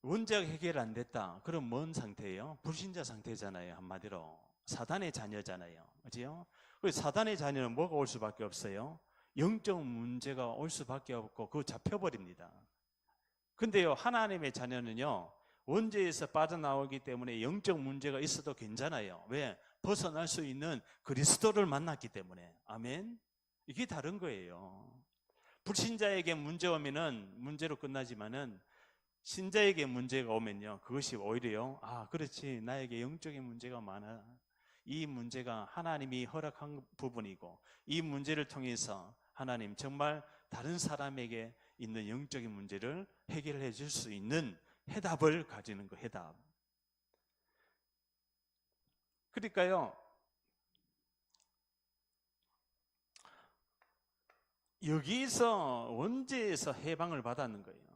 원죄가 해결 안 됐다. 그럼 뭔 상태예요? 불신자 상태잖아요. 한마디로 사단의 자녀잖아요. 그렇죠? 사단의 자녀는 뭐가 올 수밖에 없어요? 영적 문제가 올 수밖에 없고 그거 잡혀버립니다. 근데요, 하나님의 자녀는요, 원죄에서 빠져나오기 때문에 영적 문제가 있어도 괜찮아요. 왜? 벗어날 수 있는 그리스도를 만났기 때문에. 아멘. 이게 다른 거예요. 불신자에게 문제 오면은 문제로 끝나지만은 신자에게 문제가 오면요, 그것이 오히려 그렇지, 나에게 영적인 문제가 많아. 이 문제가 하나님이 허락한 부분이고 이 문제를 통해서 하나님 정말 다른 사람에게 있는 영적인 문제를 해결해 줄 수 있는 해답을 가지는 거, 해답. 그러니까요, 여기서 원죄에서 해방을 받았는 거예요.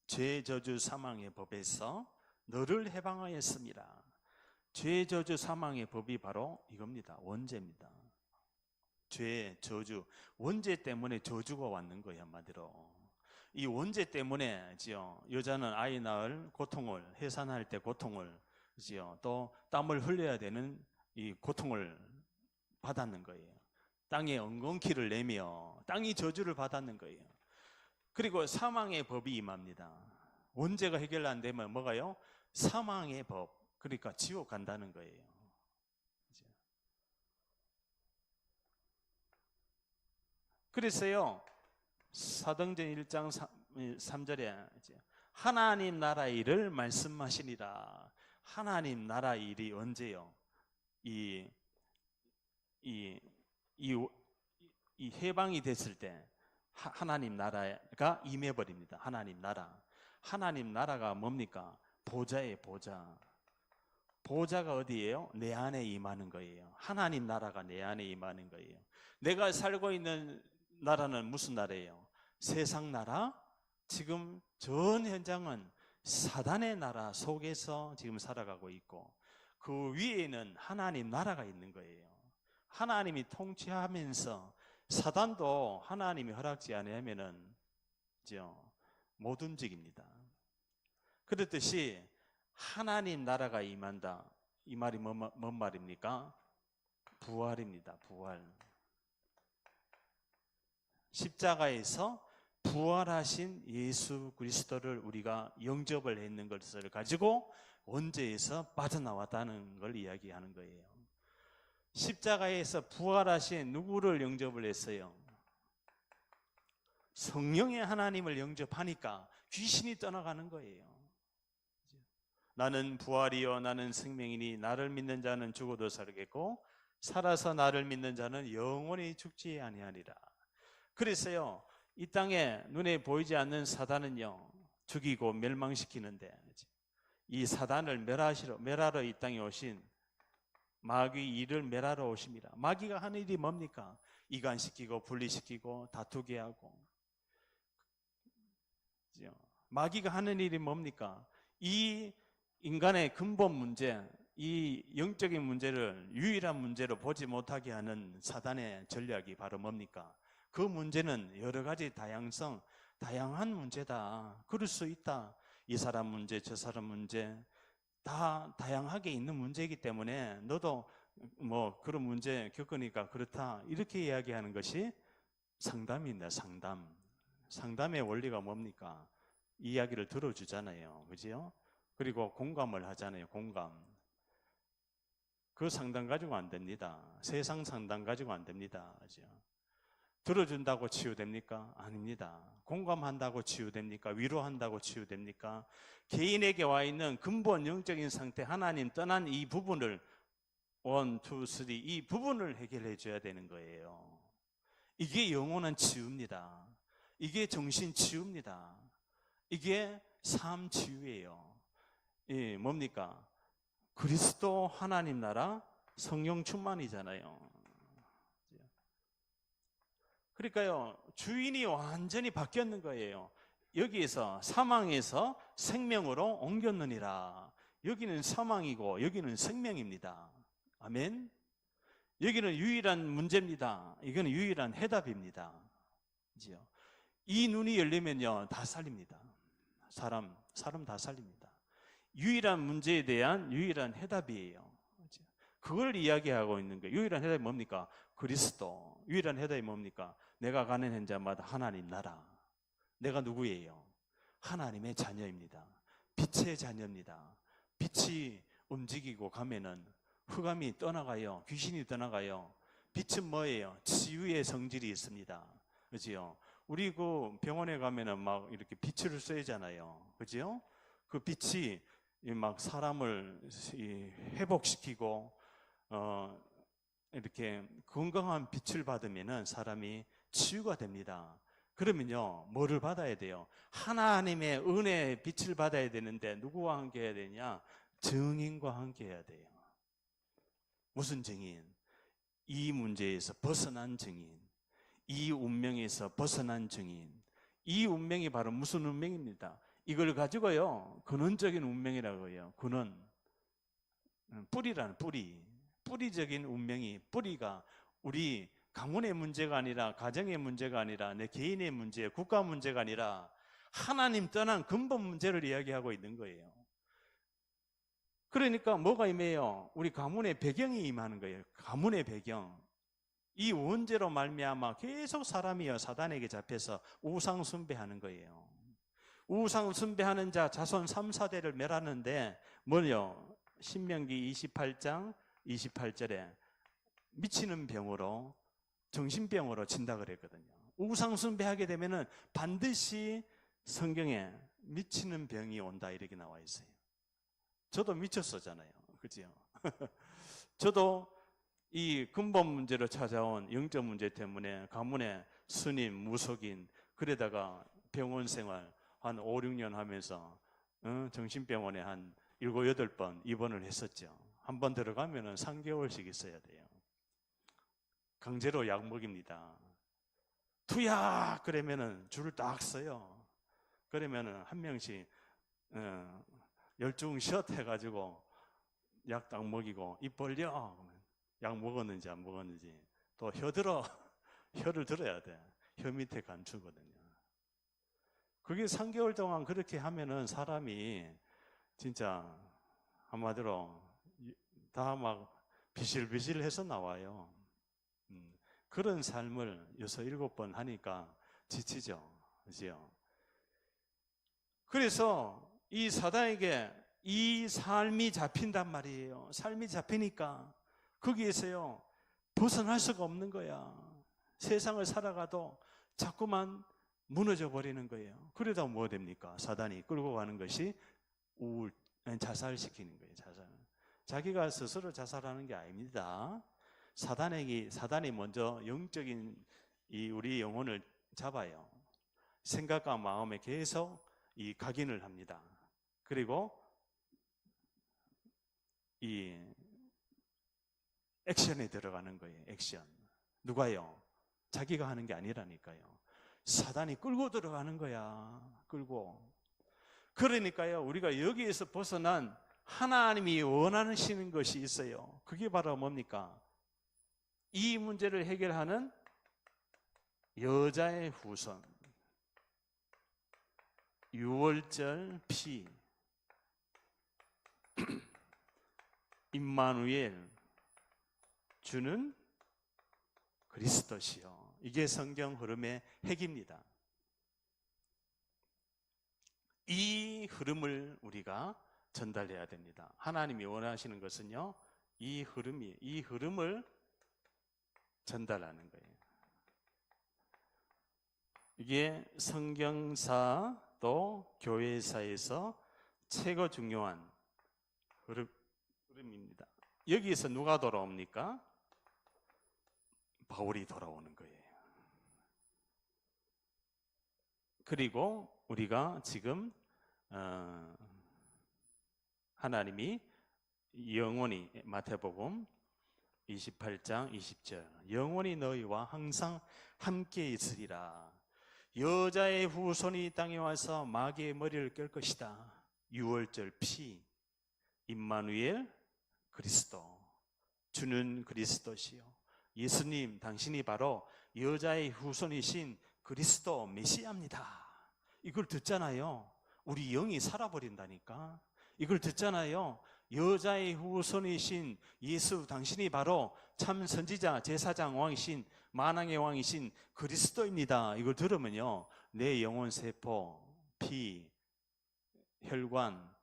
죄, 저주, 사망의 법에서 너를 해방하였습니다. 죄, 저주, 사망의 법이 바로 이겁니다. 원죄입니다. 죄, 저주, 원죄 때문에 저주가 왔는 거예요. 한마디로 이 원죄 때문에 여자는 아이 낳을 고통을, 해산할 때 고통을, 또 땀을 흘려야 되는 이 고통을 받았는 거예요. 땅에 엉겅퀴를 내며 땅이 저주를 받았는 거예요. 그리고 사망의 법이 임합니다. 원죄가 해결 안 되면 뭐가요? 사망의 법, 그러니까 지옥 간다는 거예요. 그래서요, 사도행전 1장 3절에 하나님 나라 일을 말씀하시니라. 하나님 나라 일이 언제요? 이 해방이 됐을 때 하나님 나라가 임해버립니다. 하나님 나라. 하나님 나라가 뭡니까? 보좌예요, 보좌. 보좌가 어디예요? 내 안에 임하는 거예요. 하나님 나라가 내 안에 임하는 거예요. 내가 살고 있는 나라는 무슨 나라예요? 세상 나라? 지금 전 현장은 사단의 나라 속에서 지금 살아가고 있고 그 위에는 하나님 나라가 있는 거예요. 하나님이 통치하면서 사단도 하나님이 허락지 않으면은 못 움직입니다. 그렇듯이 하나님 나라가 임한다. 이 말이 뭔 말입니까? 부활입니다. 부활. 십자가에서 부활하신 예수 그리스도를 우리가 영접을 했는 것을 가지고 원죄에서 빠져나왔다는 걸 이야기하는 거예요. 십자가에서 부활하신 누구를 영접을 했어요? 성령의 하나님을 영접하니까 귀신이 떠나가는 거예요. 나는 부활이요 나는 생명이니 나를 믿는 자는 죽어도 살겠고 살아서 나를 믿는 자는 영원히 죽지 아니하리라. 그래서요, 이 땅에 눈에 보이지 않는 사단은요 죽이고 멸망시키는데 이 사단을 멸하러 이 땅에 오신 마귀 이를 멸하러 오십니다. 마귀가 하는 일이 뭡니까? 이간시키고 분리시키고 다투게 하고. 마귀가 하는 일이 뭡니까? 이 인간의 근본 문제, 이 영적인 문제를 유일한 문제로 보지 못하게 하는 사단의 전략이 바로 뭡니까? 그 문제는 여러 가지 다양한 문제다. 그럴 수 있다. 이 사람 문제, 저 사람 문제 다 다양하게 있는 문제이기 때문에 너도 뭐 그런 문제 겪으니까 그렇다. 이렇게 이야기하는 것이 상담입니다. 상담의 원리가 뭡니까? 이야기를 들어주잖아요. 그죠? 그리고 공감을 하잖아요. 공감. 그 상담 가지고 안 됩니다. 세상 상담 가지고 안 됩니다. 그죠? 들어준다고 치유됩니까? 아닙니다. 공감한다고 치유됩니까? 위로한다고 치유됩니까? 개인에게 와 있는 근본 영적인 상태, 하나님 떠난 이 부분을 1, 2, 3 이 부분을 해결해 줘야 되는 거예요. 이게 영원한 치유입니다. 이게 정신 치유입니다. 이게 삶 치유예요. 뭡니까? 그리스도 하나님 나라 성령 충만이잖아요. 그러니까요, 주인이 완전히 바뀌었는 거예요. 여기에서 사망에서 생명으로 옮겼느니라. 여기는 사망이고 여기는 생명입니다. 아멘. 여기는 유일한 문제입니다. 이거는 유일한 해답입니다. 그죠? 이 눈이 열리면요, 다 살립니다. 사람 다 살립니다. 유일한 문제에 대한 유일한 해답이에요. 그죠? 그걸 이야기하고 있는 거예요. 유일한 해답이 뭡니까? 그리스도. 유일한 해답이 뭡니까? 내가 가는 현장마다 하나님 나라. 내가 누구예요? 하나님의 자녀입니다. 빛의 자녀입니다. 빛이 움직이고 가면은 흑암이 떠나가요. 귀신이 떠나가요. 빛은 뭐예요? 치유의 성질이 있습니다. 그죠? 우리 그 병원에 가면은 막 이렇게 빛을 쐬잖아요. 그죠? 그 빛이 막 사람을 회복시키고, 이렇게 건강한 빛을 받으면은 사람이 치유가 됩니다. 그러면요, 뭐를 받아야 돼요? 하나님의 은혜의 빛을 받아야 되는데 누구와 함께 해야 되냐? 증인과 함께 해야 돼요. 무슨 증인? 이 문제에서 벗어난 증인. 이 운명에서 벗어난 증인. 이 운명이 바로 무슨 운명입니다. 이걸 가지고요, 근원적인 운명이라고 해요. 근원. 뿌리라는 뿌리. 뿌리적인 운명이, 뿌리가 우리 가문의 문제가 아니라, 가정의 문제가 아니라, 내 개인의 문제, 국가 문제가 아니라 하나님 떠난 근본 문제를 이야기하고 있는 거예요. 그러니까 뭐가 임해요? 우리 가문의 배경이 임하는 거예요. 가문의 배경. 이 원죄로 말미암아 계속 사람이요, 사단에게 잡혀서 우상 숭배하는 거예요. 우상 숭배하는 자 자손 3, 4대를 멸하는데 뭐요? 신명기 28장 28절에 미치는 병으로, 정신병으로 친다 그랬거든요. 우상 숭배하게 되면은 반드시 성경에 미치는 병이 온다 이렇게 나와 있어요. 저도 미쳤었잖아요. 그죠? 저도 이 근본 문제로 찾아온 영적 문제 때문에 가문에 스님, 무속인, 그러다가 병원 생활 한 5, 6년 하면서 정신병원에 한 7, 8번 입원을 했었죠. 한 번 들어가면은 3개월씩 있어야 돼요. 강제로 약 먹입니다. 투약! 그러면은 줄을 딱 서요. 그러면은 한 명씩 열중 샷 해가지고 약 딱 먹이고, 입 벌려! 약 먹었는지 안 먹었는지. 또 혀 들어! 혀를 들어야 돼. 혀 밑에 감추거든요. 그게 3개월 동안 그렇게 하면은 사람이 진짜 한마디로 다 막 비실비실해서 나와요. 그런 삶을 6, 7번 하니까 지치죠. 그죠? 그래서 이 사단에게 이 삶이 잡힌단 말이에요. 삶이 잡히니까 거기에서요, 벗어날 수가 없는 거야. 세상을 살아가도 자꾸만 무너져 버리는 거예요. 그러다 뭐 됩니까? 사단이 끌고 가는 것이 자살시키는 거예요. 자살. 자기가 스스로 자살하는 게 아닙니다. 사단이 먼저 영적인 우리 영혼을 잡아요. 생각과 마음에 계속 각인을 합니다. 그리고 이 액션에 들어가는 거예요. 액션. 누가요? 자기가 하는 게 아니라니까요. 사단이 끌고 들어가는 거야. 끌고. 그러니까요, 우리가 여기에서 벗어난 하나님이 원하시는 것이 있어요. 그게 바로 뭡니까? 이 문제를 해결하는 여자의 후손, 유월절 피, 임마누엘, 주는 그리스도시요. 이게 성경 흐름의 핵입니다. 이 흐름을 우리가 전달해야 됩니다. 하나님이 원하시는 것은요, 이 흐름을 전달하는 거예요. 이게 성경사 또 교회사에서 최고 중요한 흐름입니다. 여기에서 누가 돌아옵니까? 바울이 돌아오는 거예요. 그리고 우리가 지금 하나님이 영원히, 마태복음 28장 20절, 영원히 너희와 항상 함께 있으리라. 여자의 후손이 이 땅에 와서 마귀의 머리를 깰 것이다. 유월절 피, 임마누엘, 그리스도. 주는 그리스도시요. 예수님, 당신이 바로 여자의 후손이신 그리스도 메시아입니다. 이걸 듣잖아요. 우리 영이 살아버린다니까. 이걸 듣잖아요. 여자의 후손이신 예수, 당신이 바로 참 선지자, 제사장 왕이신, 만왕의 왕이신 그리스도입니다. 이걸 들으면요, 내 영혼 세포, 피, 혈관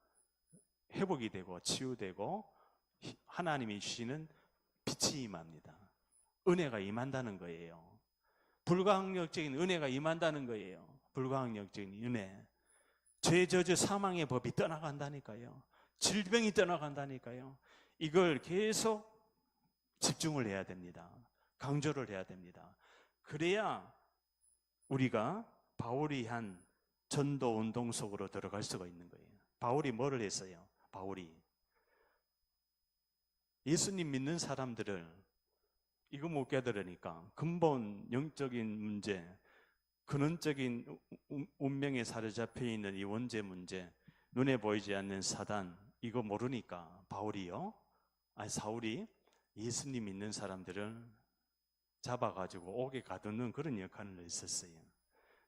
회복이 되고 치유되고 하나님이 주시는 빛이 임합니다. 은혜가 임한다는 거예요. 불가항력적인 은혜가 임한다는 거예요. 불가항력적인 은혜. 죄 저주 사망의 법이 떠나간다니까요. 질병이 떠나간다니까요. 이걸 계속 집중을 해야 됩니다. 강조를 해야 됩니다. 그래야 우리가 바울이 한 전도 운동 속으로 들어갈 수가 있는 거예요. 바울이 뭐를 했어요? 바울이 예수님 믿는 사람들을 이거 못 깨달으니까 근본 영적인 문제, 근원적인 운명에 사로잡혀 있는 이 원죄 문제, 눈에 보이지 않는 사단, 이거 모르니까 사울이 예수님 믿는 사람들을 잡아가지고 옥에 가두는 그런 역할을 했었어요.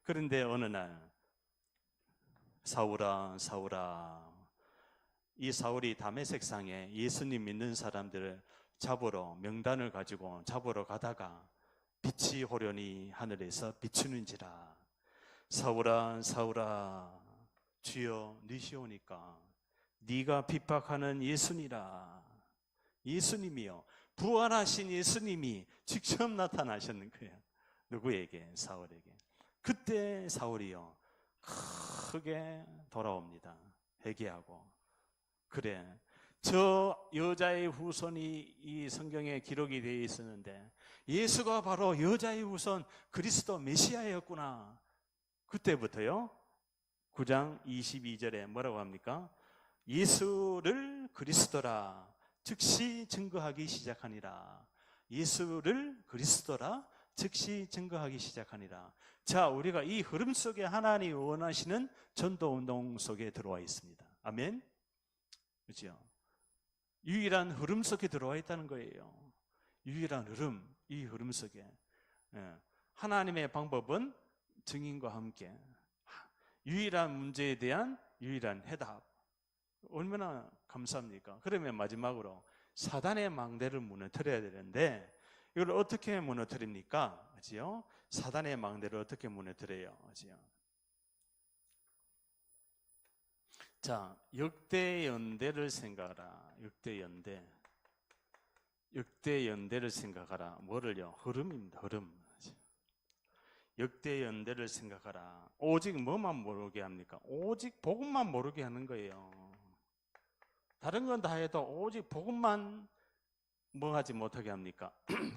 그런데 어느 날 사울아, 사울아, 이 사울이 다메섹상에 예수님 믿는 사람들을 잡으러, 명단을 가지고 잡으러 가다가 빛이 호련히 하늘에서 비추는지라. 사울아, 사울아, 주여 니시오니까 네가 핍박하는 예수니라. 예수님이요, 부활하신 예수님이 직접 나타나셨는 거예요. 누구에게? 사울에게. 그때 사울이요 크게 돌아옵니다. 회개하고. 그래, 저 여자의 후손이 이 성경에 기록이 되어 있었는데 예수가 바로 여자의 후손 그리스도 메시아였구나. 그때부터요 9장 22절에 뭐라고 합니까? 예수를 그리스도라 즉시 증거하기 시작하니라. 예수를 그리스도라 즉시 증거하기 시작하니라. 자, 우리가 이 흐름 속에 하나님이 원하시는 전도운동 속에 들어와 있습니다. 아멘. 그렇죠? 유일한 흐름 속에 들어와 있다는 거예요. 유일한 흐름, 이 흐름 속에 하나님의 방법은 증인과 함께, 유일한 문제에 대한 유일한 해답. 얼마나 감사합니까? 그러면 마지막으로 사단의 망대를 무너뜨려야 되는데 이걸 어떻게 무너뜨립니까? 그렇죠? 사단의 망대를 어떻게 무너뜨려요? 그렇죠? 자, 역대연대를 생각하라. 역대연대를 생각하라. 뭐를요? 흐름입니다. 흐름. 역대연대를 생각하라. 오직 뭐만 모르게 합니까? 오직 복음만 모르게 하는 거예요. 다른 건 다 해도 오직 복음만 뭐 하지 못하게 합니까?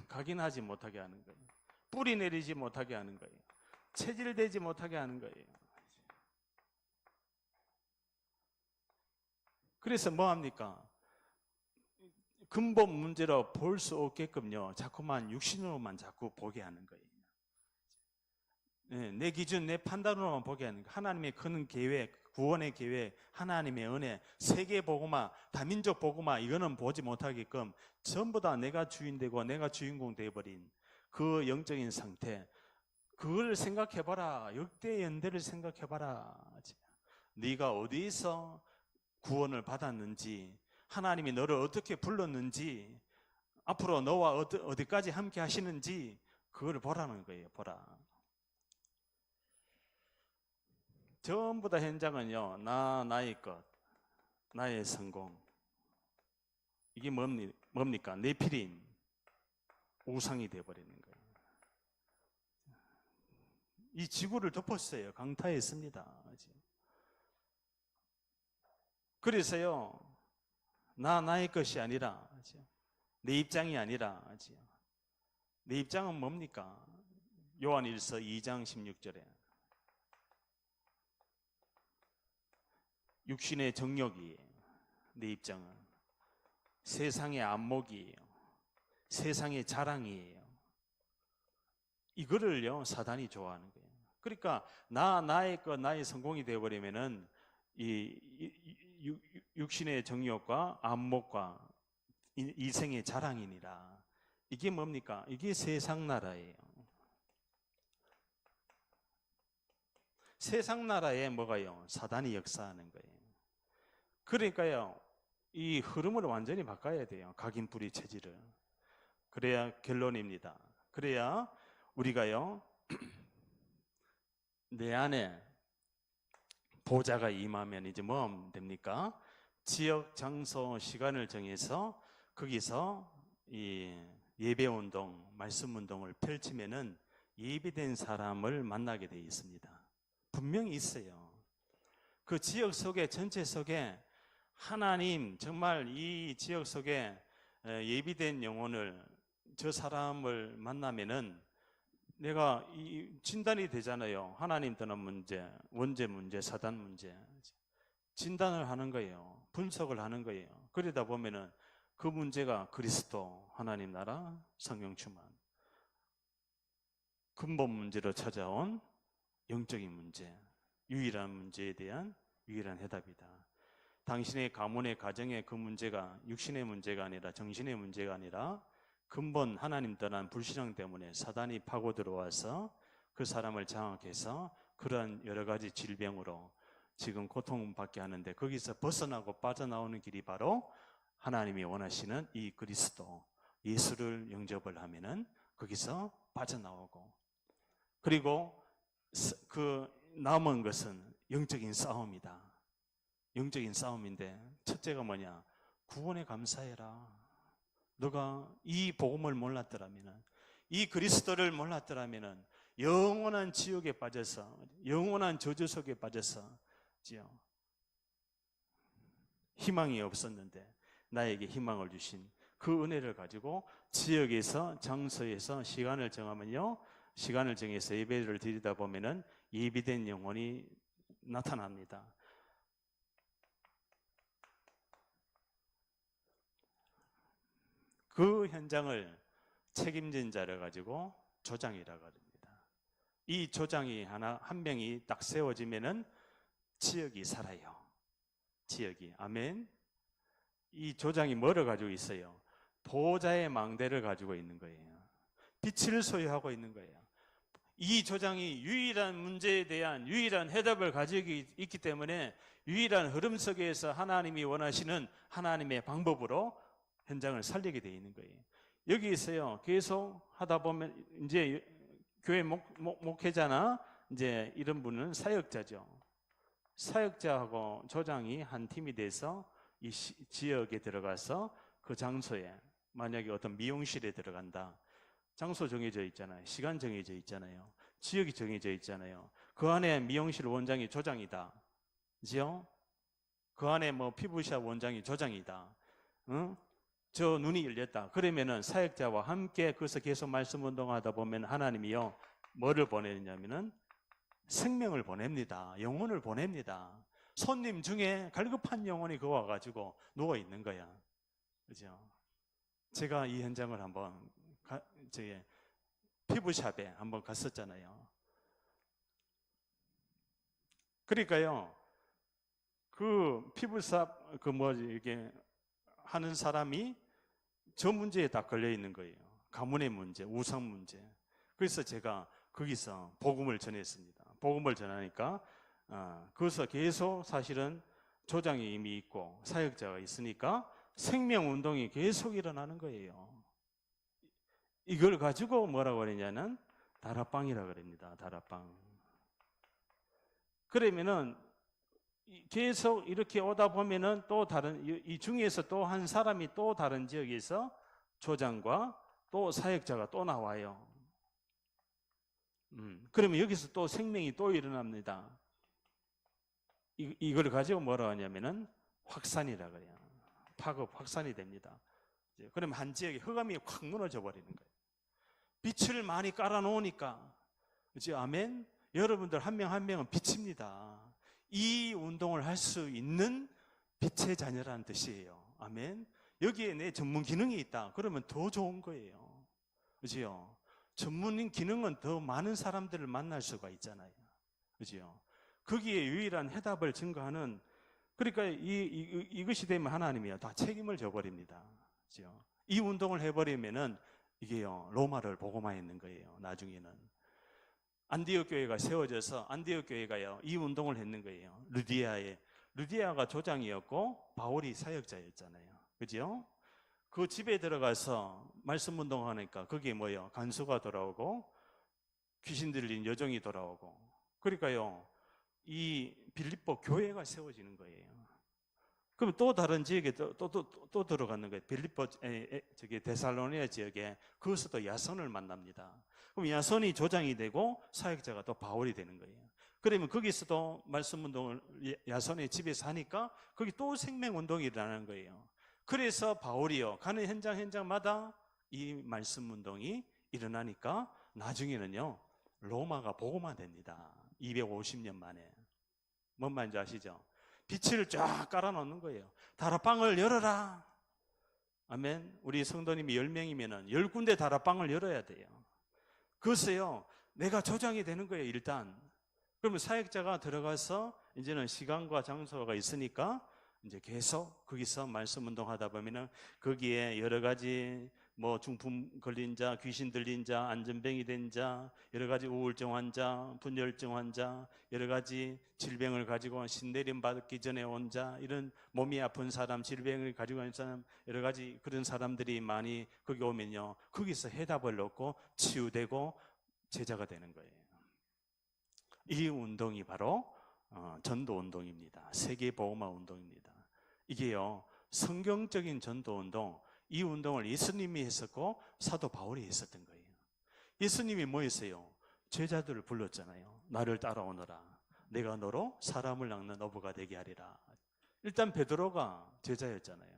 각인하지 못하게 하는 거예요. 뿌리 내리지 못하게 하는 거예요. 체질되지 못하게 하는 거예요. 그래서 뭐 합니까? 근본 문제로 볼 수 없게끔요 자꾸만 육신으로만 자꾸 보게 하는 거예요. 내 기준, 내 판단으로만 보게 하는 거예요. 하나님의 큰 계획, 구원의 계획, 하나님의 은혜, 세계 복음화, 다민족 복음화, 이거는 보지 못하게끔 전부 다 내가 주인 되고 내가 주인공 되어버린 그 영적인 상태, 그걸 생각해봐라. 역대연대를 생각해봐라. 네가 어디서 구원을 받았는지, 하나님이 너를 어떻게 불렀는지, 앞으로 너와 어디까지 함께 하시는지 그걸 보라는 거예요. 보라. 전부 다 현장은요 나의 것, 나의 성공, 이게 뭡니까? 네피림, 우상이 되어버리는 거예요. 이 지구를 덮었어요. 강타했습니다. 그래서요 나의 것이 아니라, 내 입장이 아니라, 내 입장은 뭡니까? 요한일서 2장 16절에 육신의 정욕이에요. 내 입장은 세상의 안목이에요. 세상의 자랑이에요. 이거를요 사단이 좋아하는 거예요. 그러니까 나의 것, 나의 성공이 되어버리면은 이 육신의 정욕과 안목과 이생의 자랑이니라. 이게 뭡니까? 이게 세상 나라예요. 세상 나라에 뭐가요? 사단이 역사하는 거예요. 그러니까요, 이 흐름을 완전히 바꿔야 돼요. 각인뿌리 체질을. 그래야 결론입니다. 그래야 우리가요, 내 안에 보좌가 임하면 이제 뭐 하면 됩니까? 지역, 장소, 시간을 정해서 거기서 이 예배 운동, 말씀 운동을 펼치면은 예비된 사람을 만나게 되어 있습니다. 분명히 있어요. 그 지역 속에, 전체 속에 하나님, 정말 이 지역 속에 예비된 영혼을, 저 사람을 만나면은 내가 진단이 되잖아요. 하나님 떠난 문제, 원죄 문제, 사단 문제. 진단을 하는 거예요. 분석을 하는 거예요. 그러다 보면은 그 문제가 그리스도, 하나님 나라, 성령 충만, 근본 문제로 찾아온 영적인 문제, 유일한 문제에 대한 유일한 해답이다. 당신의 가문의 가정의 그 문제가 육신의 문제가 아니라 정신의 문제가 아니라 근본 하나님 떠난 불신앙 때문에 사단이 파고 들어와서 그 사람을 장악해서 그러한 여러 가지 질병으로 지금 고통받게 하는데, 거기서 벗어나고 빠져나오는 길이 바로 하나님이 원하시는 이 그리스도 예수를 영접을 하면은 거기서 빠져나오고, 그리고 그 남은 것은 영적인 싸움이다. 영적인 싸움인데 첫째가 뭐냐? 구원에 감사해라. 너가 이 복음을 몰랐더라면은, 이 그리스도를 몰랐더라면은 영원한 지옥에 빠져서, 영원한 저주 속에 빠져서 희망이 없었는데 나에게 희망을 주신 그 은혜를 가지고 지역에서, 장소에서 시간을 정하면요, 시간을 정해서 예배를 드리다 보면은 예비된 영혼이 나타납니다. 그 현장을 책임진 자를 가지고 조장이라고 합니다. 이 조장이 한 명이 딱 세워지면은 지역이 살아요. 지역이. 아멘. 이 조장이 뭐를 가지고 있어요? 보좌의 망대를 가지고 있는 거예요. 빛을 소유하고 있는 거예요. 이 조장이 유일한 문제에 대한 유일한 해답을 가지고 있기 때문에 유일한 흐름 속에서 하나님이 원하시는 하나님의 방법으로 현장을 살리게 되어 있는 거예요. 여기 있어요. 계속 하다 보면 이제 교회 목회자나 이제 이런 분은 사역자죠. 사역자하고 조장이 한 팀이 돼서 이 지역에 들어가서 그 장소에, 만약에 어떤 미용실에 들어간다. 장소 정해져 있잖아요. 시간 정해져 있잖아요. 지역이 정해져 있잖아요. 그 안에 미용실 원장이 조장이다. 그죠? 그 안에 뭐 피부샵 원장이 조장이다. 응? 저 눈이 열렸다. 그러면은 사역자와 함께 거기서 계속 말씀 운동하다 보면 하나님이요, 뭐를 보내느냐면은 생명을 보냅니다. 영혼을 보냅니다. 손님 중에 갈급한 영혼이 그 와가지고 누워 있는 거야. 그죠? 제가 이 현장을 한번 피부샵에 한번 갔었잖아요. 그러니까요, 그 피부샵 이게 하는 사람이 저 문제에 다 걸려 있는 거예요. 가문의 문제, 우상 문제. 그래서 제가 거기서 복음을 전했습니다. 복음을 전하니까 거기서 계속 사실은 조장이 이미 있고 사역자가 있으니까 생명운동이 계속 일어나는 거예요. 이걸 가지고 뭐라고 그러냐면 다락방이라고 그럽니다. 다락방. 그러면은 계속 이렇게 오다 보면은 또 다른, 이 중에서 또 한 사람이 또 다른 지역에서 조장과 또 사역자가 또 나와요. 그러면 여기서 또 생명이 또 일어납니다. 이걸 가지고 뭐라고 하냐면은 확산이라 그래요. 파급, 확산이 됩니다. 그러면 한 지역에 흑암이 확 무너져 버리는 거예요. 빛을 많이 깔아놓으니까. 그렇죠? 아멘? 여러분들 한 명 한 명은 빛입니다. 이 운동을 할 수 있는 빛의 자녀라는 뜻이에요. 아멘? 여기에 내 전문 기능이 있다. 그러면 더 좋은 거예요. 그렇죠? 전문 기능은 더 많은 사람들을 만날 수가 있잖아요. 그렇죠? 거기에 유일한 해답을 증거하는, 그러니까 이것이 되면 하나님이요, 다 책임을 져버립니다. 이 운동을 해버리면은 이게요, 로마를 복음화했는 거예요. 나중에는 안디옥 교회가 세워져서 안디옥 교회가요, 이 운동을 했는 거예요. 루디아가 조장이었고 바울이 사역자였잖아요. 그죠? 그 집에 들어가서 말씀 운동하니까 거기에 뭐예요? 간수가 돌아오고 귀신 들린 여종이 돌아오고, 그러니까요, 이 빌립보 교회가 세워지는 거예요. 그럼 또 다른 지역에 또 들어가는 거예요. 빌립보 저기 데살로니아 지역에 거기서도 야손을 만납니다. 그럼 야손이 조장이 되고 사역자가 또 바울이 되는 거예요. 그러면 거기서도 말씀 운동을 야손의 집에서 하니까 거기 또 생명 운동이 일어나는 거예요. 그래서 바울이요, 가는 현장마다 이 말씀 운동이 일어나니까 나중에는요, 로마가 복음화됩니다. 250년 만에. 뭔 말인지 아시죠? 빛을 쫙 깔아놓는 거예요. 다락방을 열어라. 아멘. 우리 성도님이 10명이면 10군데 다락방을 열어야 돼요. 그것이요, 내가 조장이 되는 거예요. 일단 그러면 사역자가 들어가서 이제는 시간과 장소가 있으니까 이제 계속 거기서 말씀 운동하다 보면은 거기에 여러 가지 뭐 중풍 걸린 자, 귀신 들린 자, 안전병이 된 자, 여러 가지 우울증 환자, 분열증 환자, 여러 가지 질병을 가지고 신내림 받기 전에 온 자, 이런 몸이 아픈 사람, 질병을 가지고 있는 사람, 여러 가지 그런 사람들이 많이 거기 오면요, 거기서 해답을 얻고 치유되고 제자가 되는 거예요. 이 운동이 바로 전도 운동입니다. 세계 복음화 운동입니다. 이게요, 성경적인 전도 운동, 이 운동을 예수님이 했었고 사도 바울이 했었던 거예요. 예수님이 뭐 했어요? 제자들을 불렀잖아요. 나를 따라오너라. 내가 너로 사람을 낚는 어부가 되게 하리라. 일단 베드로가 제자였잖아요.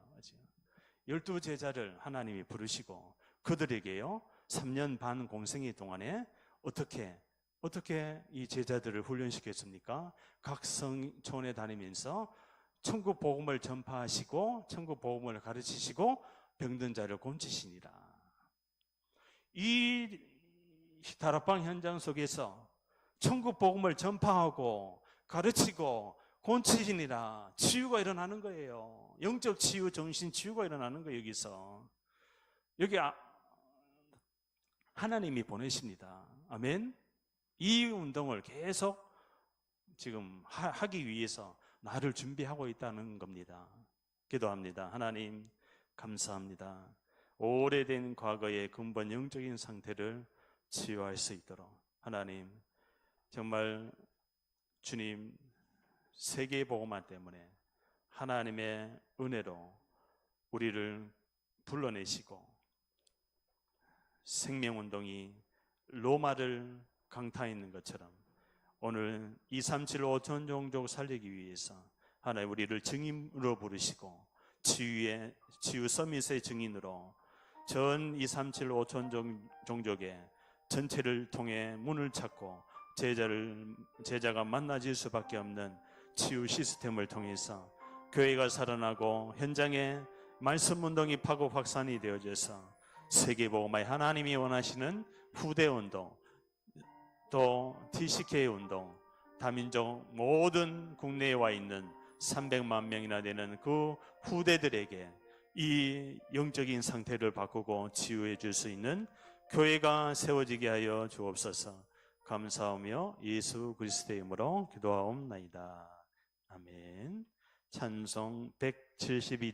12제자를 하나님이 부르시고 그들에게요, 3년 반 공생의 동안에 어떻게 이 제자들을 훈련시켰습니까? 각 성촌에 다니면서 천국 복음을 전파하시고 천국 복음을 가르치시고 병든 자를 고치시니라. 이 다락방 현장 속에서 천국 복음을 전파하고 가르치고 고치시니라. 치유가 일어나는 거예요. 영적 치유, 정신 치유가 일어나는 거예요. 여기 하나님이 보내십니다. 아멘. 이 운동을 계속 지금 하기 위해서 나를 준비하고 있다는 겁니다. 기도합니다. 하나님 감사합니다. 오래된 과거의 근본 영적인 상태를 치유할 수 있도록 하나님, 정말 주님 세계복음화 때문에 하나님의 은혜로 우리를 불러내시고 생명운동이 로마를 강타했는 것처럼 오늘 237 5천 종족 살리기 위해서 하나님 우리를 증인으로 부르시고 치유 서밋의 증인으로 전 237 5천 종족의 전체를 통해 문을 찾고 제자가 만나질 수밖에 없는 치유 시스템을 통해서 교회가 살아나고 현장에 말씀 운동이 파고 확산이 되어져서 세계복음화의 하나님이 원하시는 후대 운동, 또 TCK 운동, 다민족 모든 국내에 와 있는 300만 명이나 되는 그 후대들에게 이 영적인 상태를 바꾸고 치유해 줄 수 있는 교회가 세워지게 하여 주옵소서. 감사하며 예수 그리스도의 이름으로 기도하옵나이다. 아멘. 찬송 171